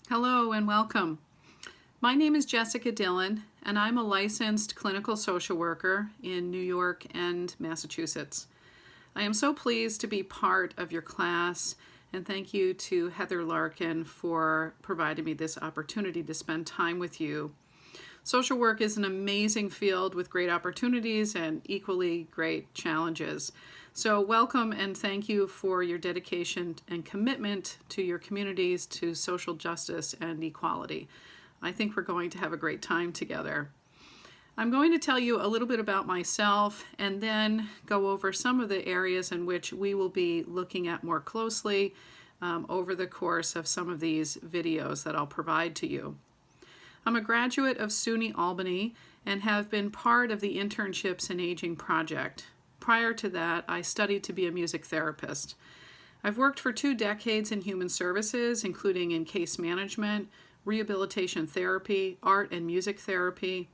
Hello and welcome. My name is Jessica Dillon, and I'm a licensed clinical social worker in New York and Massachusetts. I am so pleased to be part of your class, and thank you to Heather Larkin for providing me this opportunity to spend time with you. Social work is an amazing field with great opportunities and equally great challenges. So welcome and thank you for your dedication and commitment to your communities, to social justice and equality. I think we're going to have a great time together. I'm going to tell you a little bit about myself and then go over some of the areas in which we will be looking at more closely over the course of some of these videos that I'll provide to you. I'm a graduate of SUNY Albany and have been part of the Internships in Aging project. Prior to that, I studied to be a music therapist. I've worked for 2 decades in human services, including in case management, rehabilitation therapy, art and music therapy.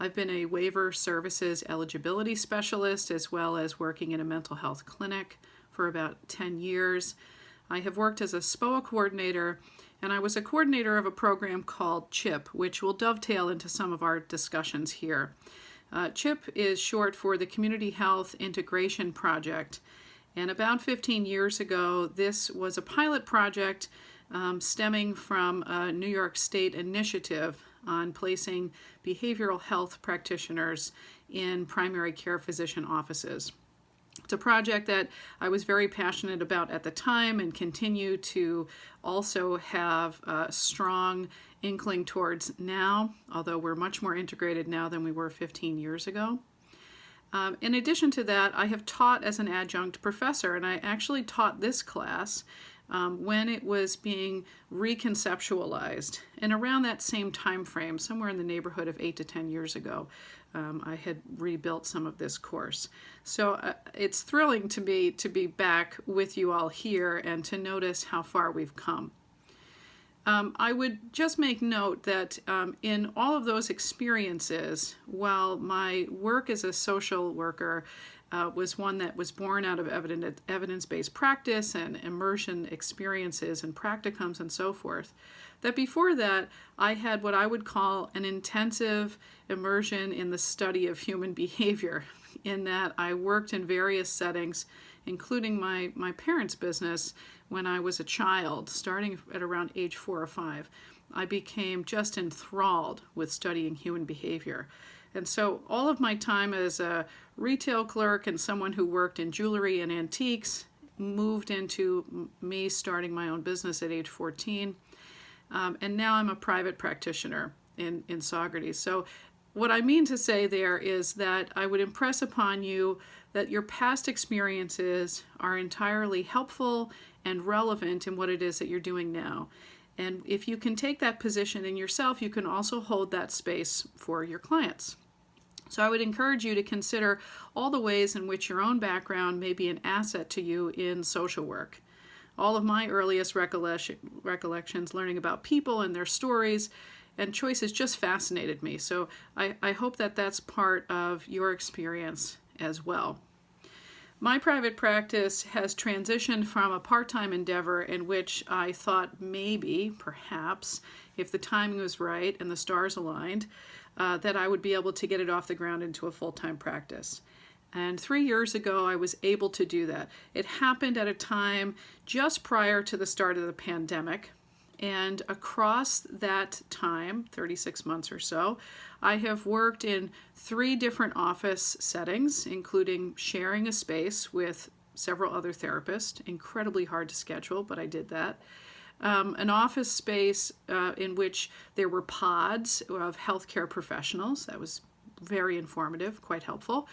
I've been a waiver services eligibility specialist as well as working in a mental health clinic for about 10 years. I have worked as a SPOA coordinator, and I was a coordinator of a program called CHIP, which will dovetail into some of our discussions here. CHIP is short for the Community Health Integration Project, and about 15 years ago, this was a pilot project stemming from a New York State initiative on placing behavioral health practitioners in primary care physician offices. It's a project that I was very passionate about at the time and continue to also have a strong inkling towards now, although we're much more integrated now than we were 15 years ago. In addition to that, I have taught as an adjunct professor, and I actually taught this class when it was being reconceptualized. And around that same time frame, somewhere in the neighborhood of 8 to 10 years ago, I had rebuilt some of this course. So it's thrilling to me to be back with you all here and to notice how far we've come. I would just make note that in all of those experiences, while my work as a social worker was one that was born out of evidence-based practice and immersion experiences and practicums and so forth, that before that I had what I would call an intensive immersion in the study of human behavior, in that I worked in various settings, including my parents' business when I was a child, starting at around age 4 or 5. I became just enthralled with studying human behavior. And so all of my time as a retail clerk and someone who worked in jewelry and antiques moved into me starting my own business at age 14. And now I'm a private practitioner in Saugerties. So what I mean to say there is that I would impress upon you that your past experiences are entirely helpful and relevant in what it is that you're doing now. And if you can take that position in yourself, you can also hold that space for your clients. So I would encourage you to consider all the ways in which your own background may be an asset to you in social work. All of my earliest recollections learning about people and their stories and choices just fascinated me. So I hope that that's part of your experience as well. My private practice has transitioned from a part-time endeavor in which I thought maybe, perhaps, if the timing was right and the stars aligned, that I would be able to get it off the ground into a full-time practice. And 3 years ago, I was able to do that. It happened at a time just prior to the start of the pandemic. And across that time, 36 months or so, I have worked in 3 different office settings, including sharing a space with several other therapists. Incredibly hard to schedule, but I did that. An office space in which there were pods of healthcare professionals. That was very informative, quite helpful.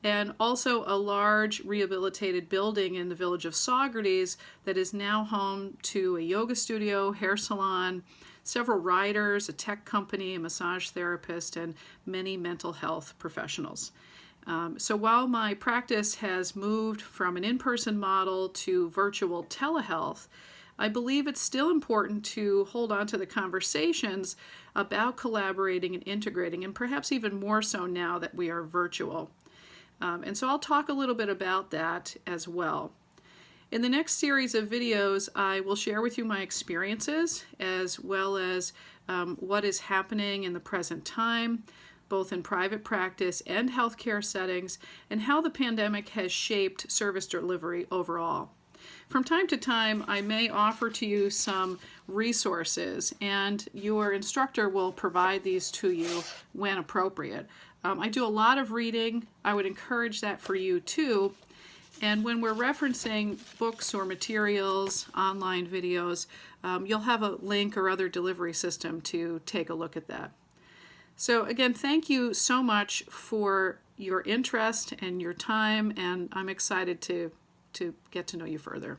And also a large rehabilitated building in the village of Saugerties that is now home to a yoga studio, hair salon, several riders, a tech company, a massage therapist, and many mental health professionals. So while my practice has moved from an in-person model to virtual telehealth, I believe it's still important to hold on to the conversations about collaborating and integrating, and perhaps even more so now that we are virtual. And so I'll talk a little bit about that as well. In the next series of videos, I will share with you my experiences as well as what is happening in the present time, both in private practice and healthcare settings, and how the pandemic has shaped service delivery overall. From time to time, I may offer to you some resources, and your instructor will provide these to you when appropriate. I do a lot of reading. I would encourage that for you too. And when we're referencing books or materials, online videos, you'll have a link or other delivery system to take a look at that. So again, thank you so much for your interest and your time, and I'm excited to get to know you further.